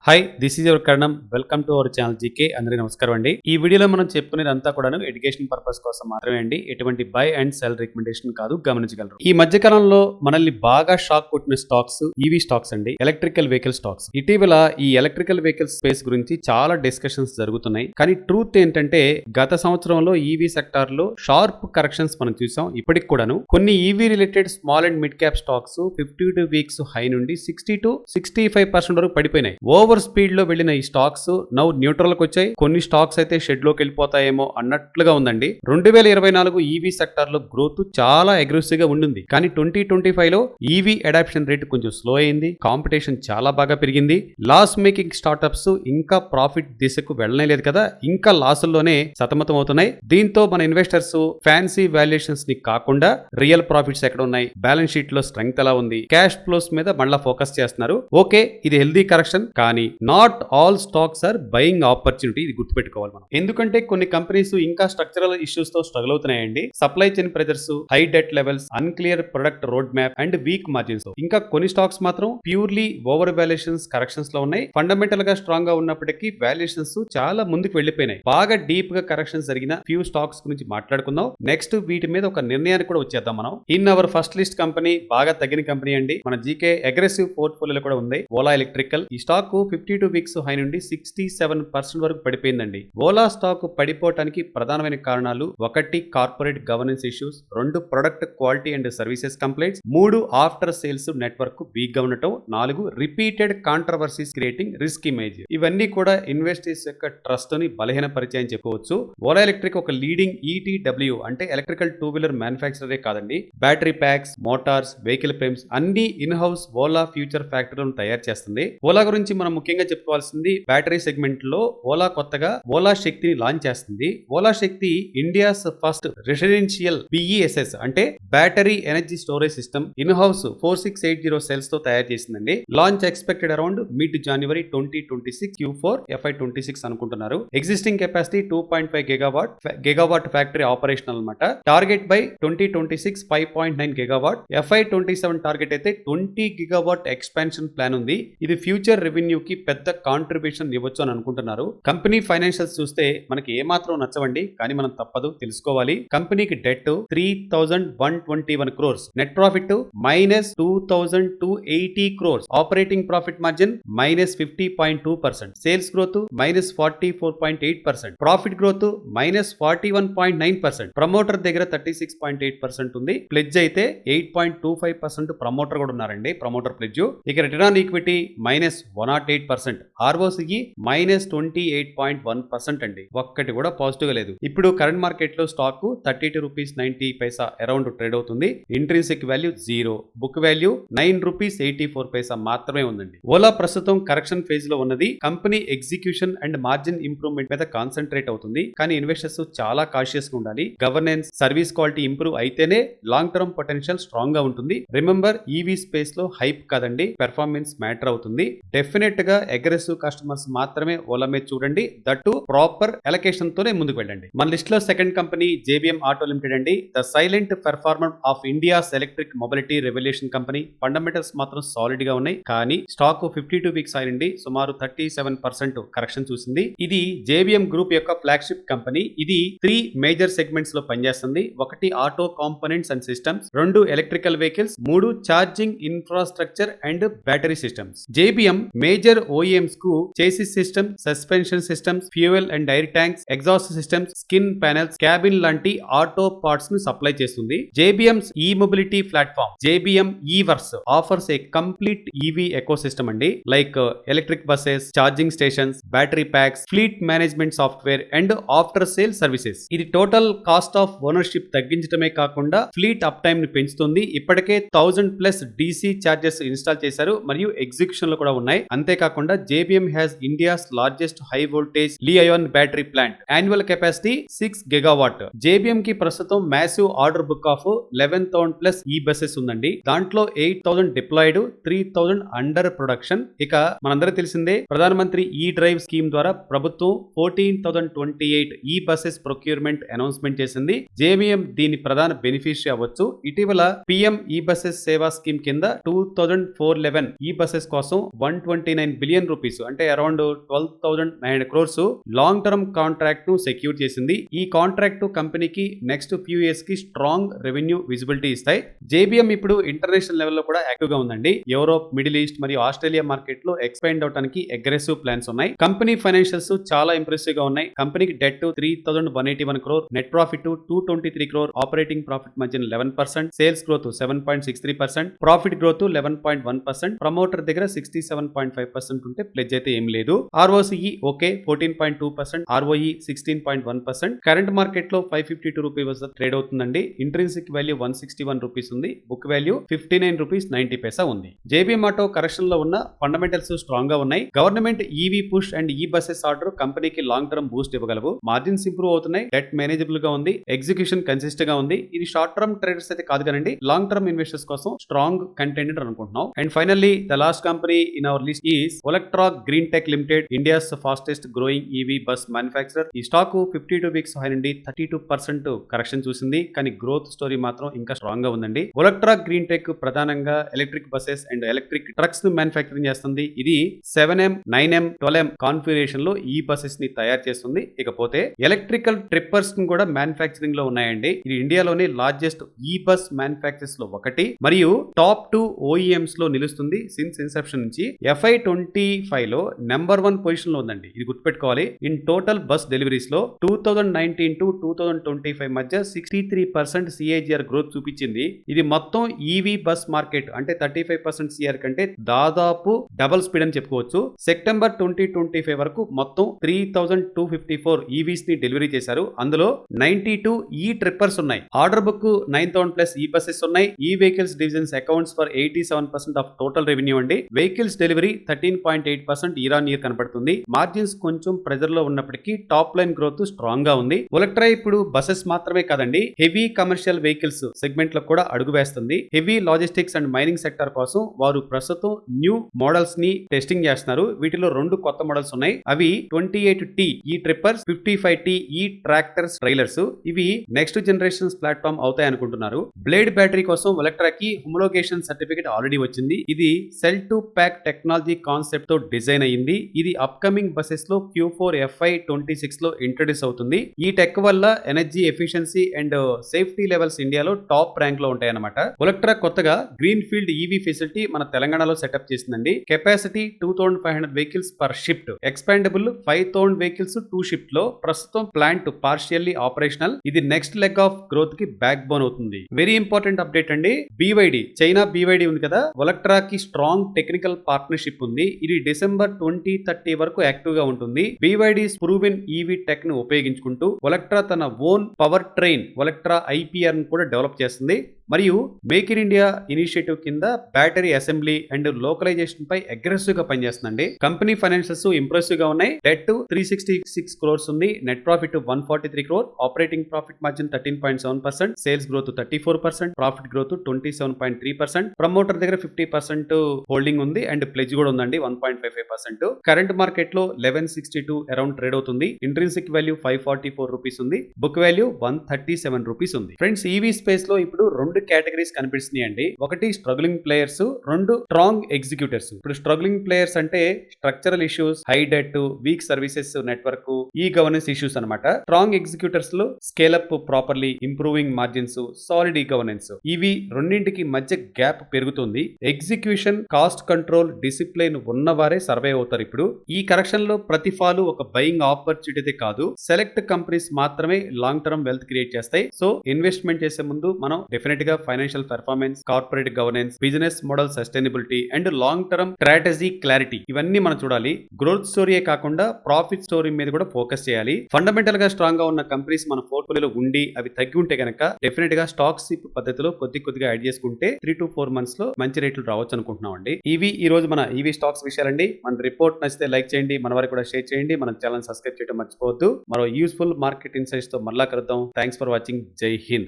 Hi, this is your Karanam. Welcome to our channel GK. అందరికీ నమస్కారం అండి. ఈ వీడియోలో మనం చెప్పుకునేదంతా కూడాను ఎడ్యుకేషన్ పర్పస్ కోసం మాత్రమే అండి. ఎటువంటి బై అండ్ సెల్ రికమెండేషన్ కాదు, గమనించగలరు. ఈ మధ్య కాలంలో మనల్ని బాగా షాక్ కొట్టిన స్టాక్స్ ఈవీ స్టాక్స్ అండి, ఎలక్ట్రికల్ వెహికల్ స్టాక్స్. ఇటీవల ఈ ఎలక్ట్రికల్ వెహికల్ స్పేస్ గురించి చాలా డిస్కషన్స్ జరుగుతున్నాయి. కానీ ట్రూత్ ఏంటంటే గత సంవత్సరంలో ఈవీ సెక్టార్ లో షార్ప్ కరెక్షన్స్ మనం చూసాం. ఇప్పటికి కూడాను కొన్ని EV related small and mid cap stocks 52 weeks high నుండి 60 to 65% వరకు పడిపోయినాయి. ఓవర్ స్పీడ్ లో వెళ్లిన ఈ స్టాక్స్ నౌ న్యూట్రల్ కి వచ్చాయి. కొన్ని స్టాక్స్ అయితే షెడ్ లోకి వెళ్ళిపోతాయేమో అన్నట్లుగా ఉందండి. 2024 ఈవీ సెక్టార్ లో గ్రోత్ చాలా అగ్రెసివ్ గా ఉండింది. కానీ 2025 లో ఈవీ అడాప్షన్ రేట్ కొంచెం స్లో అయింది. కాంపిటీషన్ చాలా బాగా పెరిగింది. లాస్ మేకింగ్ స్టార్టప్స్ ఇంకా ప్రాఫిట్ దిశకు వెళ్ళనే లేదు కదా, ఇంకా లాసుల్లోనే సతమతం అవుతున్నాయి. దీంతో మన ఇన్వెస్టర్స్ ఫ్యాన్సీ వాల్యుయేషన్స్ ని కాకుండా రియల్ ప్రాఫిట్స్ ఎక్కడ ఉన్నాయి, బ్యాలెన్స్ షీట్ లో స్ట్రెంగ్త్ ఎలా ఉంది, క్యాష్ ఫ్లోస్ మీద మళ్ళా ఫోకస్ చేస్తున్నారు. ఓకే, ఇది హెల్దీ కరెక్షన్, కానీ not all stocks are buying opportunity. ఇది గుర్తుపెట్టుకోవాలి మనం. ఎందుకంటే కొన్ని కంపెనీస్ ఇంకా స్ట్రక్చరల్ ఇష్యూస్ తో స్ట్రగుల్ అవుతున్నాయండి. Supply chain pressures, high debt levels, unclear product road map and weak margins. ఇంకా కొన్ని స్టాక్స్ మాత్రం ప్యూర్లీ ఓవర్ వాల్యుయేషన్స్ కరెక్షన్స్ లో ఉన్నాయి. ఫండమెంటల్ గా స్ట్రాంగ్ గా ఉన్నప్పటికీ వాల్యుయేషన్స్ చాలా ముందుకు వెళ్లిపోయినాయి. బాగా డీప్ గా కరెక్షన్స్ జరిగిన ఫ్యూ స్టాక్స్ గురించి మాట్లాడుకుందాం. నెక్స్ట్ వీటి మీద ఒక నిర్ణయానికి కూడా వచ్చేద్దాం మనం. In our first list company బాగా తగ్గిన కంపెనీ అండి. మన జీకే అగ్రెసివ్ పోర్ట్ఫోలియోలో కూడా ఉంది ఓలా ఎలక్ట్రికల్. ఈ స్టాక్ 52 వీక్స్ హై నుండి 67% వరకు పడిపోయిందండి. ఓలా స్టాక్ పడిపోవటానికి ప్రధానమైన కారణాలు: 1 corporate governance issues, 2 product quality and services complaints, 3 after sales network week గా ఉండటం, 4 repeated controversies creating risk image. ఇవన్నీ కూడా ఇన్వెస్టర్స్ యొక్క ట్రస్ట్ ని బలహీనపరిచాయని చెప్పవచ్చు. ఓలా ఎలక్ట్రిక్ ఒక లీడింగ్ ఈటీడబ్ల్యూ అంటే ఎలక్ట్రికల్ టూ వీలర్ మ్యానుఫ్యాక్చరరే కాదండి. Battery packs, Motors, vehicle frames అన్ని ఇన్ హౌస్ ఓలా ఫ్యూచర్ ఫ్యాక్టరీలను తయారు చేస్తుంది. ఓలా గురించి మనం ముఖ్యంగా చెప్పుకోవాల్సింది, బ్యాటరీ సెగ్మెంట్ లో ఓలా కొత్తగా ఓలా శక్తిని లాంచ్ చేస్తుంది. Ola Shakti India's first residential BESS అంటే battery energy storage system in house 4680 cells తో తయారు చేసిందండి. Launch expected around mid January 2026 Q4 FY26 అనుకుంటున్నారు. Existing capacity 2.5 gigawatt factory operational అన్నమాట. Target by 2026 5.9 gigawatt. FY27 target అయితే 20 గిగావాట్ ఎక్స్పాన్షన్ ప్లాన్ ఉంది. ఇది future revenue కి పెద్ద కాంట్రిబ్యూషన్ ఇవ్వచ్చు అని అనుకుంటున్నారు. కంపెనీ ఫైనాన్షియల్స్ చూస్తే మనకి ఏమాత్రం నచ్చవండి, కానీ మనం తప్పదు తెలుసుకోవాలి. కంపెనీకి debt 3121 crores, net profit -2280 crores, operating profit margin -50.2%, sales growth -44.8%, profit growth -41.9%, promoter దగ్గర 36.8% ఉంది. ప్లెడ్జ్ అయితే 8.25% ప్రమోటర్ కూడా ఉన్నారండి, ప్రమోటర్ ప్లెడ్జ్. ఇక రిటర్న్ ఆన్ ఈక్విటీ -108%, ROCE -28.1% అండి. ఒక్కటి కూడా పాజిటివ్ గా లేదు. ఇప్పుడు కరెంట్ మార్కెట్ లో స్టాక్ 32 రూపీస్ 90 పైసా అరౌండ్ ట్రేడ్ అవుతుంది. Intrinsic value 0, book value 9 rupees 84 పైసా మాత్రమే ఉందండి. ఓలా ప్రస్తుతం కరెక్షన్ ఫేజ్ లో ఉన్నది. Company execution and margin improvement మీద కాన్సన్ట్రేట్ అవుతుంది. కానీ ఇన్వెస్టర్స్ చాలా కాషియస్ గా ఉండాలి. గవర్నెన్స్, సర్వీస్ క్వాలిటీ ఇంప్రూవ్ అయితేనే లాంగ్ టర్మ్ పొటెన్షియల్ స్ట్రాంగ్ గా ఉంటుంది. రిమెంబర్, ఈవీ స్పేస్ లో హైప్ కాదండి, పెర్ఫార్మెన్స్ మ్యాటర్ అవుతుంది. డెఫినెట్ గా అగ్రెసివ్ కస్టమర్స్ మాత్రమే ఓలా మీద చూడండి. దట్టు ప్రాపర్ అలొకేషన్ తోనే ముందుకు వెళ్ళండి. మన లిస్ట్ లో second company JBM auto limited అండి. The silent performer of India's electric mobility revolution company. Fundamentals మాత్రం సాలిడ్ గా ఉన్నాయి. కానీ స్టాక్ 52 వీక్స్ అయింది, సుమారు 37% కరెక్షన్ చూసింది. ఇది JBM గ్రూప్ యొక్క ఫ్లాగ్షిప్ కంపెనీ. ఇది 3 మేజర్ సెగ్మెంట్స్ లో పనిచేస్తుంది. 1 auto components and systems, 2 electrical vehicles, 3 charging infrastructure and battery systems. JBM major OEMs కు chassis system, suspension systems, fuel and air tanks, exhaust systems, skin panels, cabin లాంటి auto parts ను supply చేస్తుంది. JBM's e mobility platform JBM Everse offers a complete EV ecosystem అండి. Like electric buses, charging stations, battery packs, fleet management software and after sale services. ఇది total cost of ownership తగ్గించడమే కాకుండా fleet up time ని పెంచుతుంది. ఇప్పటికే 1000+ DC charges install చేశారు మరియు execution లో కూడా ఉన్నాయి. అంతేకాకుండా JBM has India's largest high voltage Li-ion battery plant. Annual capacity 6 gigawatt. JBM కి ప్రస్తుతం మ్యాసివ్ ఆర్డర్ బుక్ ఆఫ్ 11,000+ ఈ బసెస్ ఉందండి. దాంట్లో 8,000 డిప్లాయిడ్, 3,000 అండర్ ప్రొడక్షన్. ఇక మనందరికీ తెలిసిందే, ప్రధానమంత్రి ఈ డ్రైవ్ స్కీమ్ ద్వారా ప్రభుత్వం 14,028 ఈ బసెస్ ప్రొక్యూర్మెంట్ అనౌన్స్మెంట్ చేసింది. JBM దీని ప్రధాన బెనిఫిషియరీ అవ్వచ్చు. ఇటీవల PM ఈ బసెస్ సేవా స్కీమ్ కింద 2,411 ఈ బసెస్ కోసం 129 బిలియన్ రూపీస్ అంటే around 12,900 crores long term contract ను సెక్యూర్ చేసింది. ఈ కాంట్రాక్ట్ కంపెనీకి నెక్స్ట్ ఫ్యూ ఇయర్స్ కి స్ట్రాంగ్ రెవెన్యూ విజిబిలిటీ ఇస్తాయి. జేబీఎం ఇప్పుడు ఇంటర్నేషనల్ లెవెల్లో కూడా యాక్టివ్ గా ఉందండి. యూరోప్, మిడిల్ ఈస్ట్ మరియు ఆస్ట్రేలియా మార్కెట్ లో ఎక్స్పాండ్ అవడానికి అగ్రెసివ్ ప్లాన్స్ ఉన్నాయి. కంపెనీ ఫైనాన్షియల్స్ చాలా ఇంప్రెసివ్ గా ఉన్నాయి. కంపెనీకి debt 3,181 crore, net profit 223 crore, operating profit margin 11%, sales growth 7.63%, profit growth 11.1%, promoter దగ్గర 67.5% ఉంటే ప్లెజ్ అయితే ఏం లేదు. ROCE okay 14.2%, ROE 16.1%. Current market లో 552 రూపీస్ వద్ద ట్రేడ్ అవుతుందండి. ఇంట్రిన్సిక్ వాల్యూ 161 రూపీస్ ఉంది. బుక్ వాల్యూ 59 రూపీస్ 90 పైసా ఉంది. జేబీఎం ఆటో కరెక్షన్ లో ఉన్న ఫండమెంటల్స్ స్ట్రాంగ్ గా ఉన్నాయి. Government EV push and e buses order కంపెనీకి లాంగ్ టర్మ్ బూస్ట్ ఇవ్వగలవు. మార్జిన్స్ ఇంప్రూవ్ అవుతున్నాయి. డెట్ మేనేజబుల్ గా ఉంది. ఎగ్జిక్యూషన్ కన్సిస్టెంట్ గా ఉంది. ఇది షార్ట్ టర్మ్ ట్రేడర్స్ అయితే కాదు కానండి, లాంగ్ టర్మ్ ఇన్వెస్టర్స్ కోసం స్ట్రాంగ్ కంటెంట్ అనుకుంటున్నాం. And finally the last company in our list is Olectra Greentech Limited, India's fastest growing EV bus manufacturer. ఈ స్టాక్ 52 వీక్స్ హై నుండి 32% కరెక్షన్ చూసింది, కానీ గ్రోత్ స్టోరీ మాత్రం ఇంకా స్ట్రాంగ్ గా ఉందండి. Olectra Greentech ప్రధానంగా electric buses and electric trucks ను మ్యానుఫ్యాక్చరింగ్ చేస్తుంది. ఇది 7M, 9M, 12M కాన్ఫిగరేషన్ లో ఈ బసెస్ ని తయారు చేస్తుంది. ఇకపోతే ఎలక్ట్రికల్ ట్రిప్పర్స్ ను కూడా మ్యానుఫ్యాక్చరింగ్ లో ఉన్నాయండి. ఇది ఇండియాలోని లార్జెస్ట్ ఈ బస్ మ్యానుఫ్యాక్చర్స్ లో ఒకటి మరియు టాప్ 2 OEMs లో నిలుస్తుంది సిన్స్ ఇన్సెప్షన్ నుంచి. FY25 లో నెంబర్ 1 పొజిషన్ లో ఉందండి. ఇది గుర్తుపెట్టుకోవాలి. ఇన్ టోటల్ బస్ డెలివరీస్ లో 2019 టు 2025 మధ్య 63% CAGR గ్రోత్ చూపించింది. ఇది మొత్తం ఈవీ బస్ మార్కెట్ అంటే 35% CAGR కంటే దాదాపు డబుల్ స్పీడ్ అని చెప్పుకోవచ్చు. సెప్టెంబర్ 2025 వరకు మొత్తం 3,254 ఈవీస్ ని డెలివరీ చేశారు. అందులో 92 ఈ ట్రిప్పర్స్ ఉన్నాయి. ఆర్డర్ బుక్ 9,000+ ఈ బసెస్ ఉన్నాయి. E vehicles divisions accounts for 87% of total revenue అండి. Vehicles delivery 13.8% year on year కనబడుతుంది. మార్జిన్స్ కొంచెం ప్రెజర్ లో ఉన్నప్పటికీ టాప్ లైన్ గ్రోత్ స్ట్రాంగ్ గా ఉంది. Olectra ఇప్పుడు బసెస్ మాత్రమే కాదండి, హెవీ కమర్షియల్ వెహికల్స్ సెగ్మెంట్ లో కూడా అడుగు వేస్తుంది. Heavy logistics and mining sector కోసం వారు ప్రస్తుతం న్యూ మోడల్స్ ని టెస్టింగ్ చేస్తున్నారు. వీటిలో 2 కొత్త మోడల్స్ ఉన్నాయి. అవి 28T ఈ ట్రిప్పర్స్, 55T ఈ ట్రాక్టర్స్ ట్రైలర్స్. ఇవి నెక్స్ట్ జనరేషన్స్ ప్లాట్ఫామ్ అవుతాయి అనుకుంటున్నారు. బ్లేడ్ బ్యాటరీ కోసం Olectra కి హోమోలోగేషన్ సర్టిఫికేట్ ఆల్రెడీ వచ్చింది. ఇది cell to pack technology concept తో డిజైన్ అయ్యింది. ఇది అప్కమింగ్ బసెస్ లో Q4 FY26 లో ఇంట్రొడ్యూస్ అవుతుంది. ఈ టెక్ వల్ల energy efficiency and safety levels ఇండియాలో టాప్ ర్యాంక్ లో ఉంటాయన్నమాట. Olectra కొత్తగా గ్రీన్ ఫీల్డ్ ఈవీ ఫెసిలిటీ మన తెలంగాణలో సెటప్ చేసిందండి. Capacity 2,500 vehicles per shift, expandable 5,000 vehicles 2 shift లో. ప్రస్తుతం ప్లాంట్ పార్షియల్లీ ఆపరేషనల్. ఇది నెక్స్ట్ లెగ్ ఆఫ్ గ్రోత్ కి బ్యాక్ బోన్ అవుతుంది. వెరీ ఇంపార్టెంట్ అప్డేట్ అండి. BYD చైనా BYD ఉంది కదా, Olectra కి స్ట్రాంగ్ టెక్నికల్ పార్ట్నర్షిప్ ఉంది. ఇది డిసెంబర్ 2030 వరకు యాక్టివ్ గా ఉంటుంది. BYD's ప్రూవెన్ ఈవీ టెక్ ను ఉపయోగించుకుంటూ Olectra తన own power train Olectra IPR ను కూడా డెవలప్ చేస్తుంది. మరియు మేక్ ఇన్ ఇండియా ఇనిషియేటివ్ కింద బ్యాటరీ అసెంబ్లీ అండ్ లోకలైజేషన్ పై అగ్రెసివ్ గా పనిచేస్తుందండి. కంపెనీ ఫైనాన్షియల్స్ ఇంప్రెసివ్ గా ఉన్నాయి. డెట్ 366 crores ఉంది. Net profit 143 crore, operating profit margin 13.7%, sales growth 34%, profit growth 27.3%, promoter దగ్గర 50% హోల్డింగ్ ఉంది అండ్ ప్లెజ్ కూడా ఉందండి 1.55%. కరెంట్ మార్కెట్ లో 1162 అరౌండ్ ట్రేడ్ అవుతుంది. ఇంట్రిన్సిక్ వాల్యూ 544 రూపీస్ ఉంది. బుక్ వాల్యూ 137 రూపీస్ ఉంది. ఫ్రెండ్స్, ఈవీ స్పేస్ లో ఇప్పుడు 2 కేటగిరీస్ కనిపిస్తున్నాయండి. ఒకటి స్ట్రగ్లింగ్ ప్లేయర్స్, 2 స్ట్రాంగ్ ఎగ్జిక్యూటర్స్. ఇప్పుడు స్ట్రగ్లింగ్ ప్లేయర్స్ అంటే structural issues, high debt, weak services network, ఈ గవర్నెన్స్ ఇష్యూస్ అన్నమాట. స్ట్రాంగ్ ఎగ్జిక్యూటర్స్ లో scale up properly, improving margins, solid ఈ గవర్నెన్స్. ఇవి రెండింటికి మధ్య గ్యాప్ పెరుగుతుంది. ఎగ్జిక్యూషన్, కాస్ట్ కంట్రోల్, డిసిప్లిన్ ఉన్నవారే సర్వే అవుతారు. ఇప్పుడు ఈ కరెక్షన్ లో ప్రతి ఫాలు ఒక బయింగ్ ఆపర్చునిటీ కాదు, సెలెక్ట్ కంపెనీస్ మాత్రమే లాంగ్ టర్మ్ వెల్త్ క్రియేట్ చేస్తాయి. సో ఇన్వెస్ట్మెంట్ చేసే ముందు మనం డెఫినెట్ గా financial performance, corporate governance, business model sustainability and long term strategy clarity ఇవన్నీ మనం చూడాలి. గ్రోత్ స్టోరీయే కాకుండా ప్రాఫిట్ స్టోరీ మీద కూడా ఫోకస్ చేయాలి. ఫండమెంటల్ గా స్ట్రాంగ్ గా ఉన్న కంపెనీస్ మన పోర్ట్ఫోలియోలో ఉండి అవి తగ్గి ఉంటే కనుక డెఫినెట్ గా స్టాక్ సిప్ పద్ధతిలో కొద్దిగా యాడ్ చేసుకుంటే 3 to 4 months లో మంచి రేట్లు రావచ్చు అనుకుంటున్నాం అండి. ఇవి ఈ రోజు మన ఈవీ స్టాక్స్ విషయాలండి. మన రిపోర్ట్ నచ్చితే లైక్ చేయండి, మన వారికి కూడా షేర్ చేయండి, మన ఛానల్ సబ్స్క్రైబ్ చేయడం మర్చిపోవద్దు. మరో యూస్ఫుల్ మార్కెట్ ఇన్సైట్స్ తో మళ్ళా కలుద్దాం. Thanks for watching. జై హింద్.